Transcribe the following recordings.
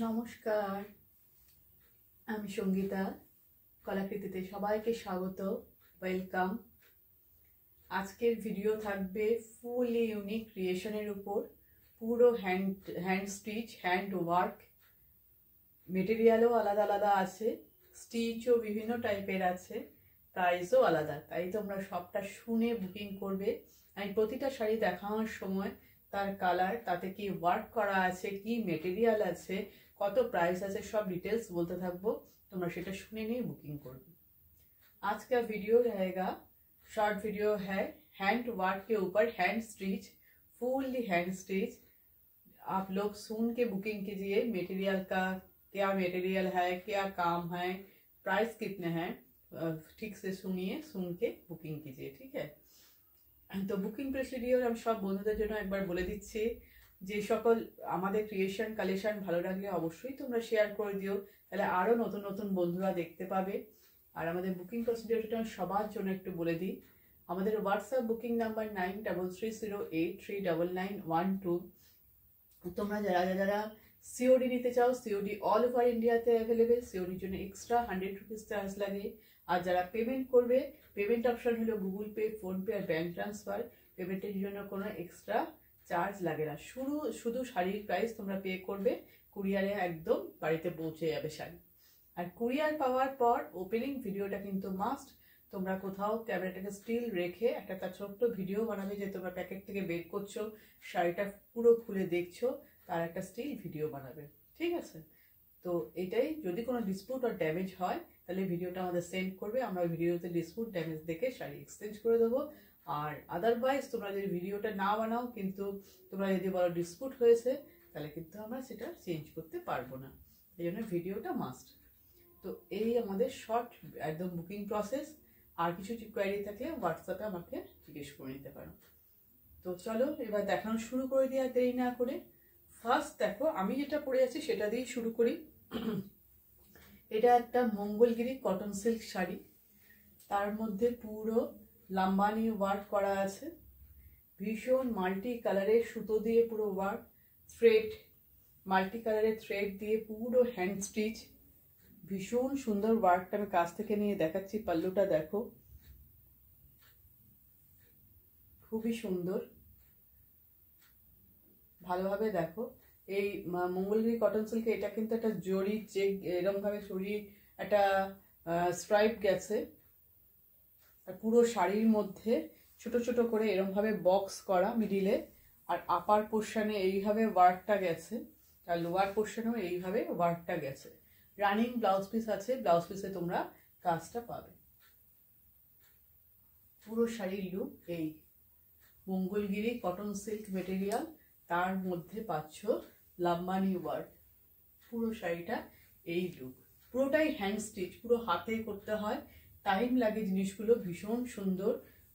নমস্কার, আমি সঙ্গীতা। কলাকৃতিতে সবাইকে স্বাগত, ওয়েলকাম। আজকের ভিডিও থাকবে ফুলি ইউনিক ক্রিয়েশনের উপর। পুরো হ্যান্ড স্টিচ, হ্যান্ড ওয়ার্ক। মেটেরিয়ালও আলাদা আলাদা আছে, স্টিচও বিভিন্ন টাইপের আছে, প্রাইসও আলাদা। তাই তোমরা সবটা শুনে বুকিং করবে। আমি প্রতিটা শাড়ি দেখানোর সময় তার কালার, তাতে কি ওয়ার্ক করা আছে, কি মেটেরিয়াল আছে, কত প্রাইস আছে, সব डिटेल्स बोलते থাকবো। তোমরা সেটা শুনে নিয়ে বুকিंग করবে। आज का वीडियो रहेगा, शॉर्ट वीडियो है हैंड वर्क के ऊपर, hand stitch, fully hand stitch. आप लोग सुन के बुकिंग कीजिए। मटेरियल का क्या मटेरियल है, क्या काम है, प्राइस कितने हैं, ठीक से सुनिए, सुन के बुकिंग कीजिए, ठीक है। तो बुकिंग प्रोसिडियर আমি সব বন্ধুদের জন্য একবার বলে দিচ্ছি। যে সকল আমাদের ক্রিয়েশন কালেকশন ভালো লাগলে অবশ্যই তোমরা শেয়ার করে দিও, তাহলে আরো নতুন নতুন বন্ধুরা দেখতে পাবে। আর আমাদের বুকিং প্রসিডিউরটা সবার জন্য একটু বলে দিই। আমাদের হোয়াটসঅ্যাপ বুকিং নাম্বার 9330839912। তোমরা যারা যারা সিওডি নিতে চাও, সিওডি অল ওভার ইন্ডিয়াতে অ্যাভেলেবেল। সিওডির জন্য এক্সট্রা 100 রুপিস চার্জ লাগে। আর যারা পেমেন্ট করবে, পেমেন্ট অপশন হলো গুগল পে, ফোনপে আর ব্যাঙ্ক ট্রান্সফার। পেমেন্টের জন্য কোনো এক্সট্রা চার্জ লাগে না। শুধু শাড়ির প্রাইস তোমরা পে করবে, কুরিয়ারে একদম বাড়িতে পৌঁছে যাবে শাড়ি। আর কুরিয়ার পাওয়ার পর ওপেনিং ভিডিওটা কিন্তু মাস্ট। তোমরা কোথাও ক্যামেরাটাকে স্টিল রেখে একটা তার ছোট্ট ভিডিও বানাবে, যে তোমরা প্যাকেট থেকে বের করছো, শাড়িটা পুরো খুলে দেখছো, তার একটা স্টিল ভিডিও বানাবে, ঠিক আছে। তো এটাই, যদি কোনো ডিসপুট আর ড্যামেজ হয় তাহলে ভিডিওটা আমাদের সেন্ড করবে, আমরা ওই ভিডিওতে ডিসপুট ড্যামেজ দেখে শাড়ি এক্সচেঞ্জ করে দেবো। আর আদারওয়াইজ তোমরা যদি ভিডিওটা না বানাও, কিন্তু তোমরা যদি বলো ডিসপুট হয়েছে, তাহলে কিন্তু আমরা সেটা চেঞ্জ করতে পারবো না। এই জন্য ভিডিওটা মাস্ট। তো এই আমাদের শর্ট একদম বুকিং প্রসেস। আর কিছু কোয়ারি থাকলে হোয়াটসঅ্যাপে আমাকে জিজ্ঞেস করে নিতে পারো। তো চলো এবার দেখানো শুরু করে দিই আর দেরি না করে। ফার্স্ট দেখো, আমি যেটা পরে আছি সেটা দিয়েই শুরু করি। এটা একটা মঙ্গলগিরি কটন সিল্ক শাড়ি, তার মধ্যে পুরো লাম্বানি ওয়ার্ক করা আছে। ভীষণ মাল্টি কালারের সুতো দিয়ে পুরো ওয়ার্ক, থ্রেড, মাল্টি কালারের থ্রেড দিয়ে পুরো হ্যান্ড স্টিচ। ভীষণ সুন্দর ওয়ার্কটা আমি কাছ থেকে নিয়ে দেখাচ্ছি। পাল্লুটা দেখো, খুবই সুন্দর, ভালোভাবে দেখো। এই মঙ্গলগিরি কটন সিল্কে এটা কিন্তু একটা জরি চেক, এরকম ভাবে জরি একটা স্ট্রাইপ গেছে। আর পুরো শাড়ির মধ্যে ছোট ছোট করে এরকম ভাবে বক্স করা মিডিলে। আর আপার পোর্শনে এইভাবে ওয়ার্কটা গেছে, আর লোয়ার পোর্শনেও এইভাবে ওয়ার্কটা গেছে। রানিং ব্লাউজ পিস আছে, ব্লাউজ পিসে তোমরা কাজটা পাবে। পুরো শাড়ির লুক এই মঙ্গলগিরি কটন সিল্ক মেটেরিয়াল, তার মধ্যে পাচ্ছ লাম্বানি ওয়ার্ক। পুরো শাড়িটা এই লুক, পুরোটাই হ্যান্ড স্টিচ, পুরো হাতে করতে হয়, টাইম লাগে জিনিসগুলো। ভীষণ সুন্দর,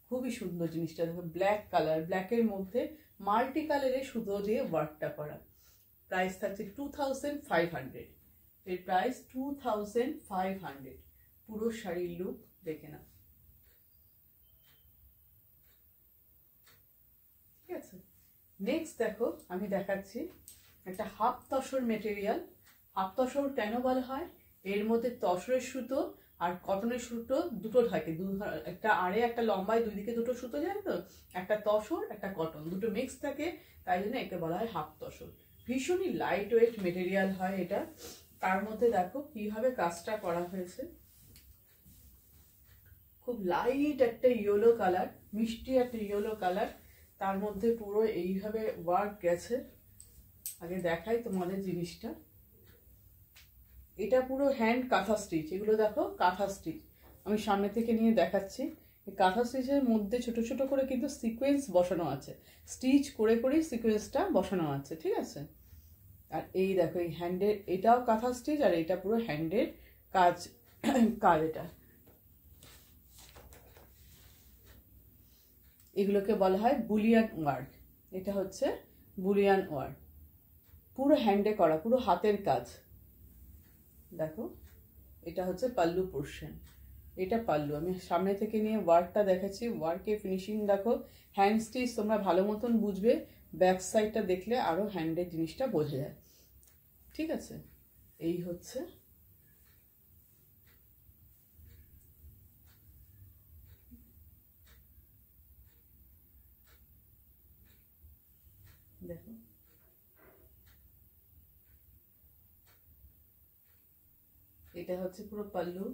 খুবই সুন্দর জিনিসটা দেখো। ব্ল্যাক কালার, ব্ল্যাকের মধ্যে মাল্টি কালারের সুতো দিয়ে ওয়ার্কটা করা। প্রাইস থাকছে 2500। এর প্রাইস 2500। পুরো শাড়ির লুক দেখে না, ঠিক আছে। নেক্সট দেখো, আমি দেখাচ্ছি একটা half tussar material. Half tussar কেন বলা হয়? এর মধ্যে তসরের সুতো আর কটনের সুতো দুটো থাকে, একটা আড়ে একটা লম্বায়, দুই দিকে দুটো সুতো যায় তো, একটা তসর একটা কটন, দুটো মিক্স থাকে, তাই জন্য একে বলা হয় হাফ তসর। ভীষণই লাইট ওয়েট মেটেরিয়াল হয় এটা। তার মধ্যে দেখো কিভাবে কাজটা করা হয়েছে। খুব লাইট একটা ইয়েলো কালার, মিষ্টি একটা ইয়েলো কালার, তার মধ্যে পুরো এইভাবে ওয়ার্ক গেছে। আগে দেখাই তোমাদের জিনিসটা। এটা পুরো হ্যান্ড কাঁথা স্টিচ, এগুলো দেখো কাঁথা স্টিচ। আমি সামনে থেকে নিয়ে দেখাচ্ছি। এই কাঁথা স্টিচের মধ্যে ছোট ছোট করে কিন্তু সিকোয়েন্স বসানো আছে, স্টিচ করে করেই সিকোয়েন্সটা বসানো আছে, ঠিক আছে। আর এই দেখো এই হ্যান্ডের, এটাও কাঁথা স্টিচ, আর এটা পুরো হ্যান্ডের কাজ। এটা এগুলোকে বলা হয় বুলিয়ান ওয়ার্ক। এটা হচ্ছে বুলিয়ান ওয়ার্ক, পুরো হ্যান্ডে করা, পুরো হাতের কাজ। দেখো এটা হচ্ছে পাল্লু পোর্শন, এটা পাল্লু। আমি সামনে থেকে নিয়ে ওয়ার্কটা দেখাচ্ছি। ওয়ার্কের ফিনিশিং দেখো, হ্যান্ড স্টিচ তোমরা ভালো মতন বুঝবে, ব্যাক সাইডটা দেখলে আরো হ্যান্ডের জিনিসটা বোঝা যায়, ঠিক আছে। এই হচ্ছে দেখো, এটা হচ্ছে পুরো পাল্লু,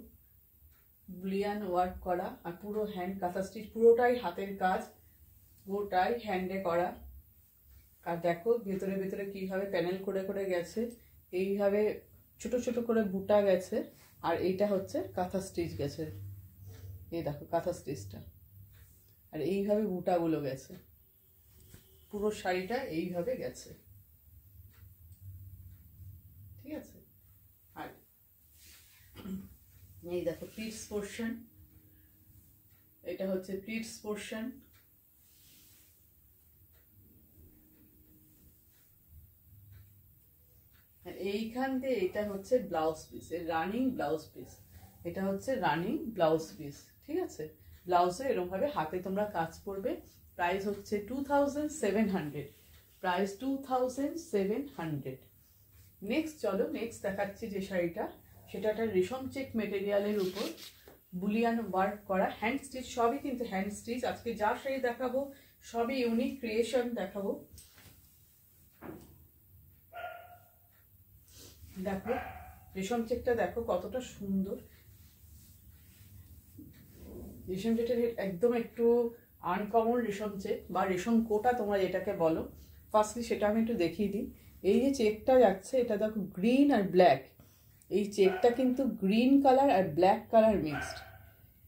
বুলিয়ান ওয়ার্ক করা, আর পুরো হ্যান্ড কাঁথা স্টিচ, পুরোটাই হাতের কাজ, পুরোটাই হ্যান্ডে করা। আর দেখো ভেতরে ভেতরে কিভাবে প্যানেল করে করে গেছে, এইভাবে ছোট ছোট করে বুটা গেছে, আর এইটা হচ্ছে কাঁথা স্টিচ গেছে। এই দেখো কাঁথা স্টিচটা, আর এইভাবে বুটাগুলো গেছে, পুরো শাড়িটা এইভাবে গেছে, ঠিক আছে। আর এই দেখো প্লিটস পোর্শন, এটা হচ্ছে প্লিটস পোর্শন। এইখান দিয়ে এটা হচ্ছে ব্লাউজ পিস, এর রানিং ব্লাউজ পিস, এটা হচ্ছে রানিং ব্লাউজ পিস, ঠিক আছে। ব্লাউজে এরকম ভাবে হাতে তোমরা কাজ করবে। প্রাইস হচ্ছে 2700, প্রাইস 2700। নেক্সট চলো, নেক্সট দেখাচ্ছি যে শাড়িটা, সেটা একটা রেশম চেক মেটেরিয়ালের উপর বুলিয়ান ওয়ার্ক করা, হ্যান্ড স্টিচ, সবই কিন্তু হ্যান্ড স্টিচ। আজকে যা শাড়ি দেখাবো সবই ইউনিক ক্রিয়েশন দেখাবো। দেখো রেশম চেকটা দেখো কতটা সুন্দর, রেশম চেকটা একদম একটু আনকমন রেশম চেক বা রেশম কোটা তোমরা যেটাকে বলো। ফার্স্টলি সেটা আমি একটু দেখিয়ে দিই। এই যে চেকটা যাচ্ছে এটা দেখো গ্রিন আর ব্ল্যাক, এই চেকটা কিন্তু গ্রিন কালার আর ব্ল্যাক কালার মিক্সড,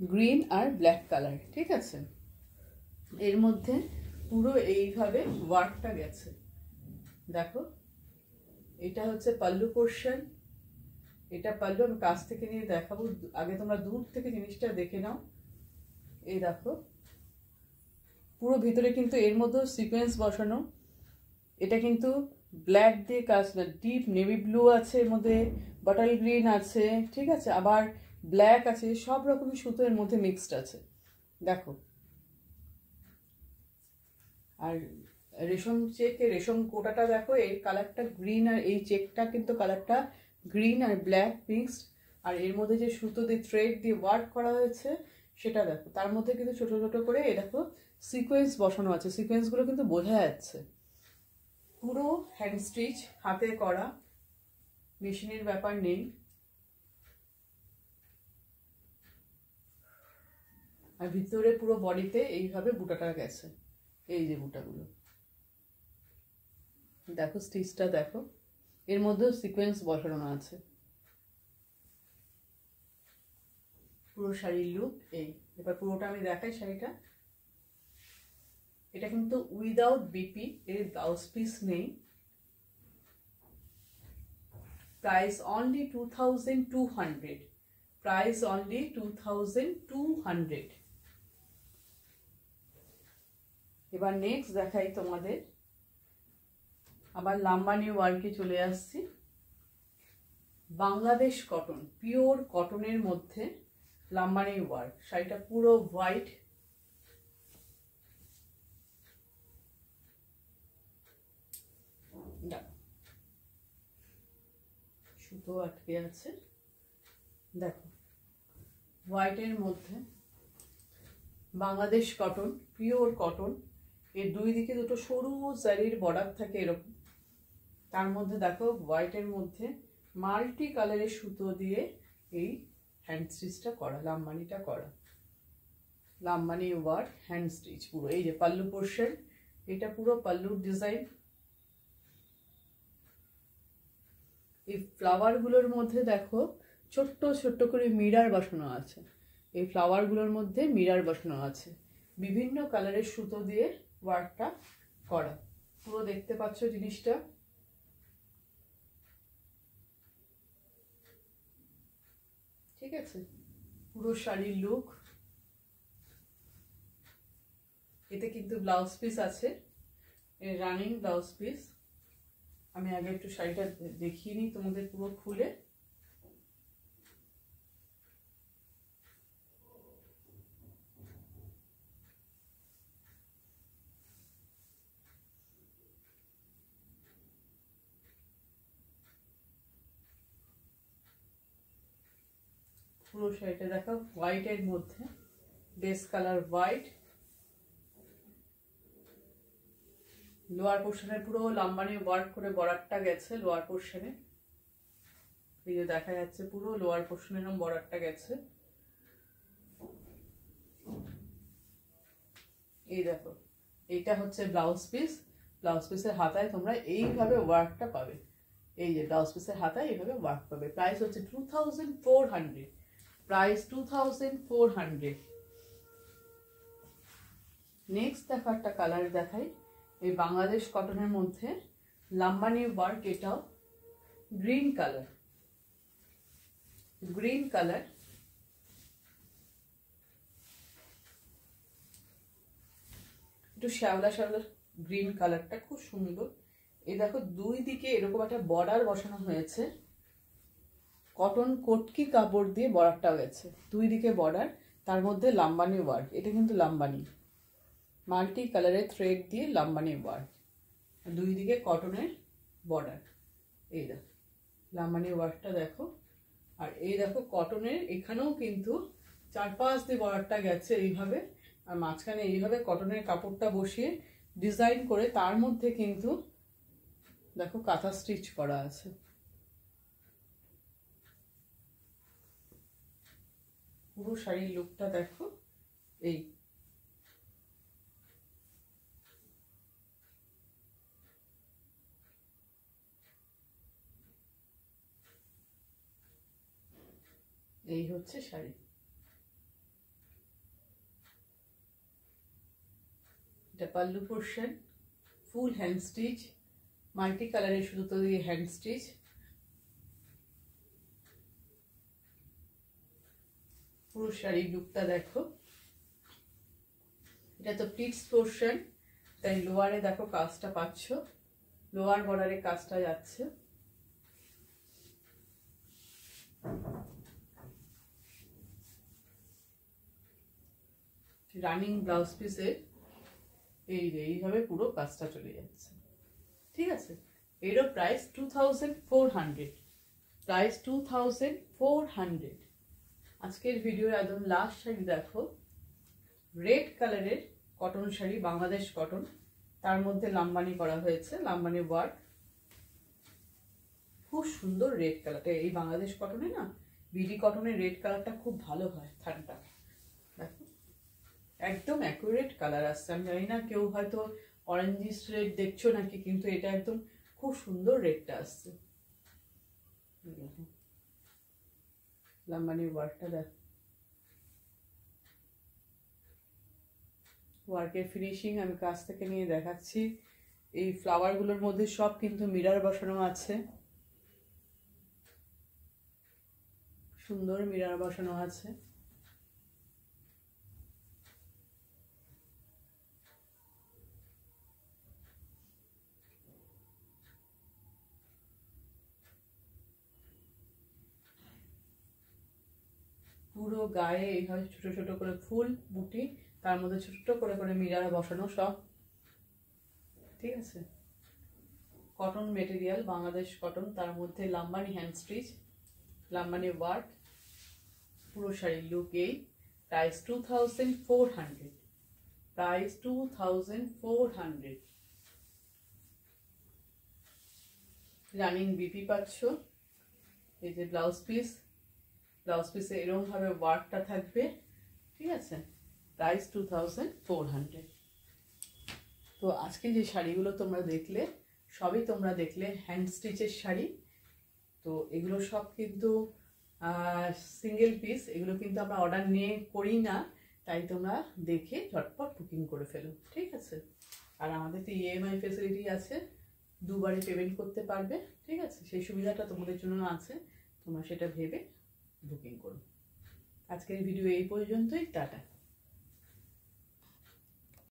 গ্রিন আর ব্ল্যাক কালার, ঠিক আছে। এর মধ্যে পুরো এইভাবে ওয়ার্কটা গেছে, দেখো এটা হচ্ছে পাল্লু পোর্শন, এটা পাল্লু। আমি কাছ থেকে নিয়ে দেখাবো, আগে তোমরা দূর থেকে জিনিসটা দেখে নাও। এই দেখো পুরো ভিতরে কিন্তু এর মধ্যে সিকোয়েন্স বসানো, এটা কিন্তু ব্ল্যাক দিয়ে কাজ না, ডিপ নেভি ব্লু আছে এর মধ্যে, বাটার গ্রিন আছে, ঠিক আছে, আবার ব্ল্যাক আছে, সব রকমের সুতো এর মধ্যে মিক্সড আছে, দেখো। আর রেশম চেকে রেশম কোটাটা দেখো, এর কালারটা গ্রিন, আর এই চেকটা কিন্তু কালারটা গ্রিন আর ব্ল্যাক মিক্সড। আর এর মধ্যে যে সুতো দিয়ে থ্রেড দিয়ে ওয়ার্ক করা হয়েছে সেটা দেখো, তার মধ্যে কিন্তু ছোট ছোট করে এই দেখো সিকোয়েন্স বসানো আছে, সিকোয়েন্সগুলো কিন্তু বোঝা যাচ্ছে। পুরো হ্যান্ড স্টিচ, হাতে করা, মেশিনের ব্যাপার নেই। আর ভিতরে পুরো বডিতে এইভাবে বুটাটা গেছে, এই যে বুটাগুলো দেখো, স্টিচটা দেখো, এর মধ্যেও সিকোয়েন্স বসানো আছে। পুরো শাড়ির লুক এই। এবার পুরোটা আমি দেখাই শাড়িটা। এটা কিন্তু উইদাউট বিপি, এর ব্লাউজ পিস নেই। Price only 2200, price only 2200। এবার নেক্সট দেখাই তোমাদের, আবার লাম্বানি ওয়ার্কে চলে আসছি। বাংলাদেশ কটন, পিওর কটনের মধ্যে লাম্বানি ওয়ার্ক, শাড়িটা পুরো হোয়াইট, সুতো আটকে আছে, দেখো হোয়াইটের মধ্যে বাংলাদেশ কটন, পিওর কটন। এর দুই দিকে দুটো সরু জারির বর্ডার থাকে এরকম, তার মধ্যে দেখো হোয়াইটের মধ্যে মাল্টি কালারের সুতো দিয়ে এই হ্যান্ড স্টিচটা করা, লাম্বানিটা করা, লাম্বানি ওয়ার্ক হ্যান্ড স্টিচ পুরো। এই যে পাল্লু পোর্শন, এটা পুরো পাল্লুর ডিজাইন। এই ফ্লাওয়ারগুলোর মধ্যে দেখো ছোট্ট ছোট্ট করে মিরার বসানো আছে, এই ফ্লাওয়ারগুলোর মধ্যে মিরার বসানো আছে, বিভিন্ন কালারের সুতো দিয়ে ওয়ার্কটা করা, পুরো দেখতে পাচ্ছ জিনিসটা। ঠিক আছে, পুরো শাড়ির লুক। এতে কিন্তু ব্লাউজ পিস আছে, রানিং ব্লাউজ পিস। আমি আগে একটু শাড়িটা দেখিয়ে নিই তোমাদের পুরো খুলে। পুরো শাড়িটা দেখো হোয়াইটের মধ্যে, বেস কালার হোয়াইট। লোয়ার পোর্শনে পুরো লাম্বানি ওয়ার্ক করে বর্ডারটা গেছে লোয়ার পোর্শনে, এই যে দেখা যাচ্ছে পুরো লোয়ার পোর্শনে এরকম বর্ডারটা গেছে। এই দেখো এইটা হচ্ছে ব্লাউজ পিস। ব্লাউজ পিসের হাতায় তোমরা এইভাবে ওয়ার্কটা পাবে, এই যে ব্লাউজ পিসের হাতায় এইভাবে ওয়ার্ক পাবে। প্রাইস হচ্ছে 2400, প্রাইস 2400। নেক্সট দেখো একটা কালার দেখাই, এই বাংলাদেশ কটনের মধ্যে লাম্বানি ওয়ার্ক, এটাও গ্রিন কালার, গ্রিন কালার। একটু শ্যাওলা শ্যাওলা গ্রিন কালারটা খুব সুন্দর। এই দেখো দুই দিকে এরকম একটা বর্ডার বসানো হয়েছে, কটন কটকি কাপড় দিয়ে বর্ডারটা গেছে, দুই দিকে বর্ডার, তার মধ্যে লাম্বানি ওয়ার্ক। এটা কিন্তু লাম্বানি মাল্টি কালারের থ্রেড দিয়ে লাম্বানি ওয়ার্ক, দুই দিকে কটনের বর্ডার। এই দেখো লাম্বানি ওয়ার্কটা দেখো। আর এই দেখো কটনের এখানেও কিন্তু চারপাশ দিয়ে বর্ডারটা গেছে এইভাবে, আর মাঝখানে এইভাবে কটনের কাপড়টা বসিয়ে ডিজাইন করে তার মধ্যে কিন্তু দেখো কাঁথা স্টিচ করা আছে। পুরো শাড়ির লুকটা দেখো, এই এই হচ্ছে শাড়ি। এটা pallu portion, full hand stitch, multi কালারের সুতো দিয়ে হ্যান্ড স্টিচ। পুরো শাড়ির লুকটা দেখো। এটা তো প্লিটস পোর্শন, তাই লোয়ারে দেখো কাজটা পাচ্ছ, লোয়ার বর্ডারে কাজটা যাচ্ছে। রানিং ব্লাউজ পিসে এইভাবে পুরো কাজটা চলে যাচ্ছে। ঠিক আছে, এরও প্রাইস 2400, প্রাইস 2400। আজকের ভিডিওর একদম লাস্ট শাড়ি দেখো, রেড কালারের কটন শাড়ি, বাংলাদেশ কটন, তার মধ্যে লাম্বানি করা হয়েছে, লাম্বানি ওয়ার্ক, খুব সুন্দর রেড কালারটা। এই বাংলাদেশ কটনে না, বিডি কটনের রেড কালারটা খুব ভালো হয়, ঠান্ডা দেখো একদম অ্যাকুরেট কালার আসছে। আমি জানি না কেউ হয়তো অরেঞ্জিস রেড দেখছো নাকি, কিন্তু এটা একদম খুব সুন্দর রেডটা আসছে। লাম্বানি ওয়ার্কটা দেখো, ওয়ার্কের ফিনিশিং আমি কাছ থেকে নিয়ে দেখাচ্ছি। এই ফ্লাওয়ার গুলোর মধ্যে সব কিন্তু মিরর বসানো আছে, সুন্দর মিরর বসানো আছে। পুরো গায়ে এইভাবে ছোট ছোট করে ফুল বুটি, তার মধ্যে ছোট ছোট করে করে মিরর বসানো সব। ঠিক আছে, কটন মেটেরিয়াল, বাংলাদেশ কটন, তার মধ্যে Lambani hand stitch, Lambani work. পুরো শাড়ির লুক এই। Price 2400, price 2400। রানিং বিপি পাচ্ছ। এই যে ব্লাউজ পিস, ব্লাউজ পিসে এরকম ভাবে ওয়ার্কটা থাকবে। ঠিক আছে, প্রাইস 2400। তো আজকে যে শাড়িগুলো তোমরা দেখলে, সবই তোমরা দেখলে হ্যান্ড স্টিচের শাড়ি। তো এগুলো সব কিন্তু সিঙ্গেল পিস, এগুলো কিন্তু আমরা অর্ডার নিয়ে করি না, তাই তোমরা দেখে ঝটপট বুকিং করে ফেলো। ঠিক আছে, আর আমাদের তো ইএমআই ফেসিলিটি আছে, দুবারে পেমেন্ট করতে পারবে। ঠিক আছে, সেই সুবিধাটা তোমাদের জন্য আছে, তোমরা সেটা ভেবে বুকিং করো। আজকের ভিডিও এই পর্যন্তই, টাটা।